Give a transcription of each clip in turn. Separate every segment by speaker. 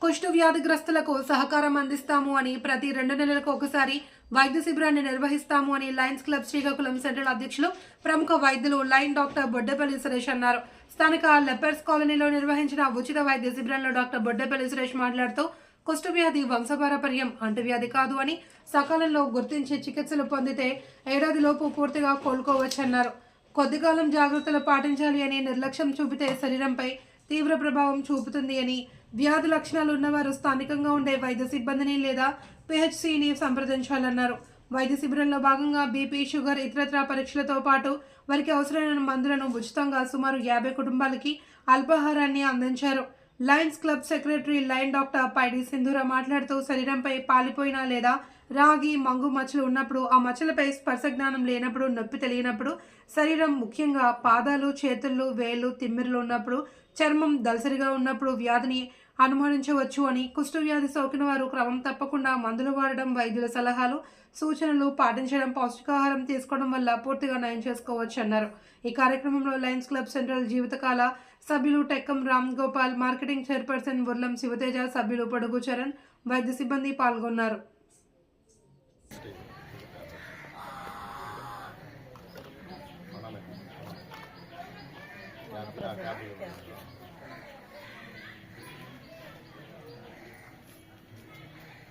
Speaker 1: కుష్టు వ్యాధిగ్రస్తులకు సహకారం అందిస్తాము అని ప్రతి 2 నెలలకు ఒకసారి వైద్య శిబిరాన్ని నిర్వహిస్తాము అని లయన్స్ క్లబ్ శ్రీకాకుళం సెంట్రల్ అధ్యక్షులు ప్రముఖ వైద్యులు లైన్ డాక్టర్ బొడ్డేపల్లి సురేష్ అన్నారు. స్థానిక లెపర్స్ కాలనీలో నిర్వహించిన ఉచిత వైద్య శిబిరంలో డాక్టర్ బొడ్డేపల్లి సురేష్ మాట్లాడుతూ కుష్టు వ్యాధి వంశపారపర్యం అంటువ్యాధి కాదు అని సకాలంలో గుర్తించి చికిత్సలు పొందితే ఏడాదిలోపు పూర్తిగా కోలుకోవచ్చన్నారు. కొద్దికాలం జాగ్రత్తలు పాటించాలి అని నిర్లక్ష్యం చూపితే శరీరంపై తీవ్ర ప్రభావం చూపుతుంది అని వ్యాధి లక్షణాలు ఉన్నవారు స్థానికంగా ఉండే వైద్య సిబ్బందిని లేదా పిహెచ్సిని సంప్రదించాలన్నారు. వైద్య శిబిరంలో భాగంగా బీపీ, షుగర్, ఇతరత్రా పరీక్షలతో పాటు వారికి అవసరమైన మందులను ఉచితంగా సుమారు 50 కుటుంబాలకి అల్పాహారాన్ని అందించారు. Lions club secretary Lion doctor Paidi Sindhura మాట్లాడుతూ శరీరంపై పాలిపోయిన లేదా రాగి, మంగు మచ్చలు ఉన్నప్పుడు, ఆ మచ్చలపై స్పర్శ జ్ఞానం లేనప్పుడు, నొప్పి తెలియనప్పుడు, శరీరం ముఖ్యంగా పాదాలు, చేతులు, వేళ్లు తిమ్మిరులు ఉన్నప్పుడు, చర్మం దళసరిగా ఉన్నప్పుడు వ్యాధిని అనుమానించవచ్చు అని, కుష్టు వ్యాధి సోకిన వారు క్రమం తప్పకుండా మందులు వాడడం, వైద్యుల సలహాలు, సూచనలు పాటించడం, పౌష్టికాహారం తీసుకోవడం వల్ల పూర్తిగా నయం చేసుకోవచ్చు అన్నారు. ఈ కార్యక్రమంలో లయన్స్ క్లబ్ సెంట్రల్ జీవితకాల సభ్యులు టెక్కం రామ్ గోపాల్, మార్కెటింగ్ చైర్పర్సన్ వర్లం శివతేజ, సభ్యులు పొడుగు చరణ్, వైద్య సిబ్బంది పాల్గొన్నారు.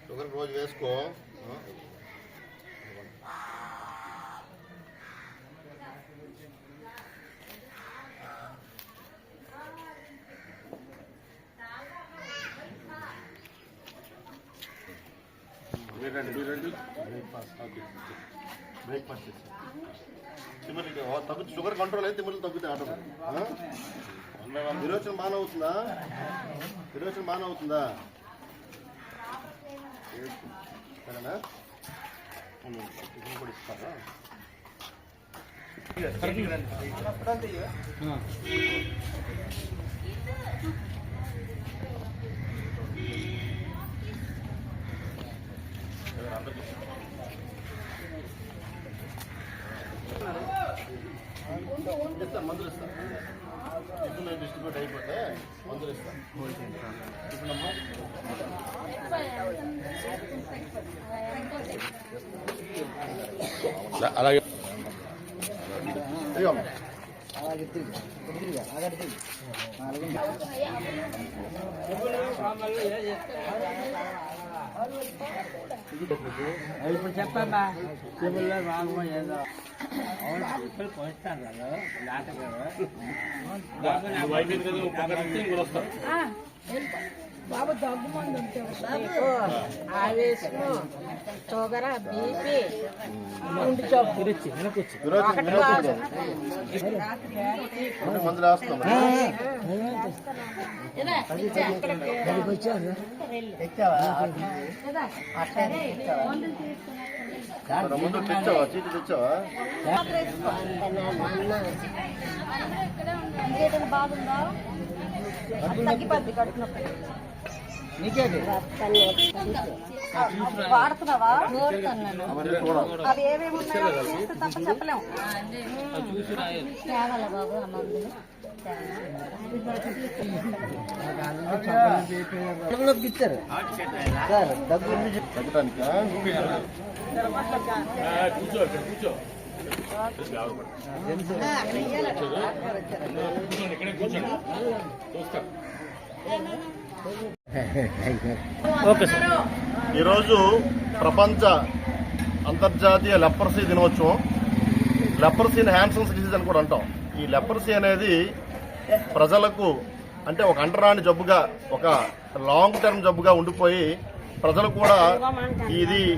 Speaker 2: షుగర్ రోజు వేసుకో. బ్రేక్ఫాస్ట్ తిమ్మిరి తగ్గుతుంది. షుగర్ కంట్రోల్ అయితే తిమ్మిరి తగ్గుతాయి ఆటోమేటిక్. విరోచన బాగా అవుతుందా? విరోచన బాగా అవుతుందా? సరేనా? కూడా ఇస్తారా? ఇస్తాను, మందులు ఇస్తాను. ఇప్పుడు నేను డిస్ట్రిబ్యూట్ అయిపోతే మందులు ఇస్తాను. ఇప్పుడమ్మా అలాగే
Speaker 3: ఇప్పుడు చెప్పమ్మా చెబుల్లో బాగు ఏదో ఇప్పుడు పోస్తాను
Speaker 4: బాబు దగ్గు మంది ఉంటే ఆవేశము, షుగర్, బీపీ, గుండె జబ్బు
Speaker 2: మందులు వేస్తాం. ముందు తెచ్చావా? చీటి తెచ్చావా?
Speaker 4: బాగుందా? తగ్గిపోద్ది కడుపు నొప్పి. వాడుతున్నావా? అవి ఏమేమి ఉన్నాయో చూస్తే తప్ప చెప్పలేము. బాబు
Speaker 3: ఇచ్చారు సార్ దగ్గర
Speaker 2: తగ్గటానికి. ఈరోజు ప్రపంచ అంతర్జాతీయ లెపర్సీ దినోత్సవం. లెపర్సీని హ్యాన్సన్స్ డిసీజ్ అని కూడా అంటాం. ఈ లెపర్సీ అనేది ప్రజలకు అంటే ఒక అంటరాని జబ్బుగా, ఒక లాంగ్ టర్మ్ జబ్బుగా ఉండిపోయి ప్రజలు కూడా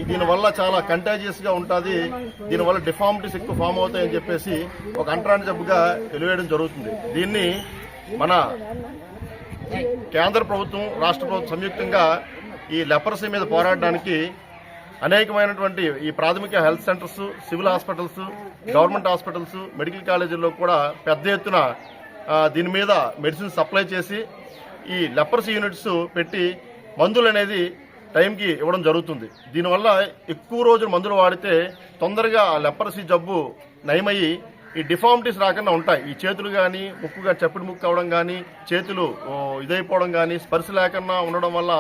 Speaker 2: దీనివల్ల చాలా కంటాజియస్గా ఉంటుంది, దీనివల్ల డిఫార్మిటీస్ ఎక్కువ ఫామ్ అవుతాయని చెప్పేసి ఒక అంటరాని జబ్బుగా వెలివేయడం జరుగుతుంది. దీన్ని మన కేంద్ర ప్రభుత్వం, రాష్ట్ర ప్రభుత్వం సంయుక్తంగా ఈ లెపర్సీ మీద పోరాడడానికి అనేకమైనటువంటి ఈ ప్రాథమిక health centres, civil hospitals, government hospitals, medical కాలేజీల్లో కూడా పెద్ద ఎత్తున దీని మీద మెడిసిన్ సప్లై చేసి ఈ లెపర్సీ యూనిట్స్ పెట్టి మందులు అనేది టైంకి ఇవ్వడం జరుగుతుంది. దీనివల్ల ఎక్కువ రోజులు మందులు వాడితే తొందరగా లెపర్సీ జబ్బు నయమయ్యి ఈ డిఫార్మిటీస్ రాకుండా ఉంటాయి. ఈ చేతులు కానీ ముక్కుగా చప్పుడు ముక్కు అవడం కానీ చేతులు ఇదైపోవడం కానీ స్పర్శ లేకుండా ఉండడం వల్ల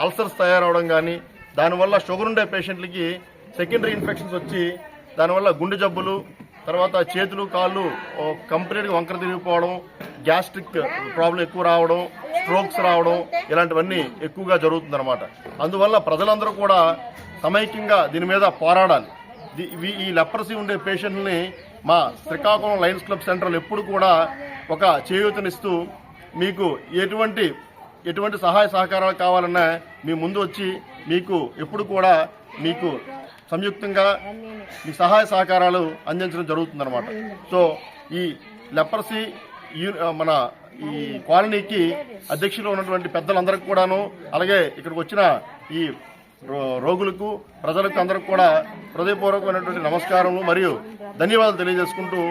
Speaker 2: అల్సర్స్ తయారవడం కానీ దానివల్ల షుగర్ ఉండే పేషెంట్లకి సెకండరీ ఇన్ఫెక్షన్స్ వచ్చి దానివల్ల గుండె జబ్బులు తర్వాత చేతులు కాళ్ళు కంప్లీట్గా వంకర తిరిగిపోవడం గ్యాస్ట్రిక్ ప్రాబ్లం ఎక్కువ రావడం స్ట్రోక్స్ రావడం ఇలాంటివన్నీ ఎక్కువగా జరుగుతుందన్నమాట. అందువల్ల ప్రజలందరూ కూడా సమైక్యంగా దీని మీద పోరాడాలి. ఈ లెప్రసీ ఉండే పేషెంట్ని మా శ్రీకాకుళం లయన్స్ క్లబ్ సెంటర్లో ఎప్పుడు కూడా ఒక చేయూతనిస్తూ మీకు ఎటువంటి సహాయ సహకారాలు కావాలన్నా మీ ముందు వచ్చి మీకు ఎప్పుడు కూడా మీకు సంయుక్తంగా మీ సహాయ సహకారాలు అందించడం జరుగుతుందన్నమాట. సో ఈ లెప్రసీ మన ఈ కాలనీకి అధ్యక్షులు ఉన్నటువంటి పెద్దలందరికీ కూడాను అలాగే ఇక్కడికి వచ్చిన ఈ రోగులకు ప్రజలకు అందరికి కూడా హృదయపూర్వకమైనటువంటి నమస్కారములు మరియు ధన్యవాదాలు తెలియజేసుకుంటూ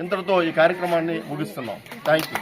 Speaker 2: ఇంతటితో ఈ కార్యక్రమాన్ని ముగిస్తున్నాం. Thank you.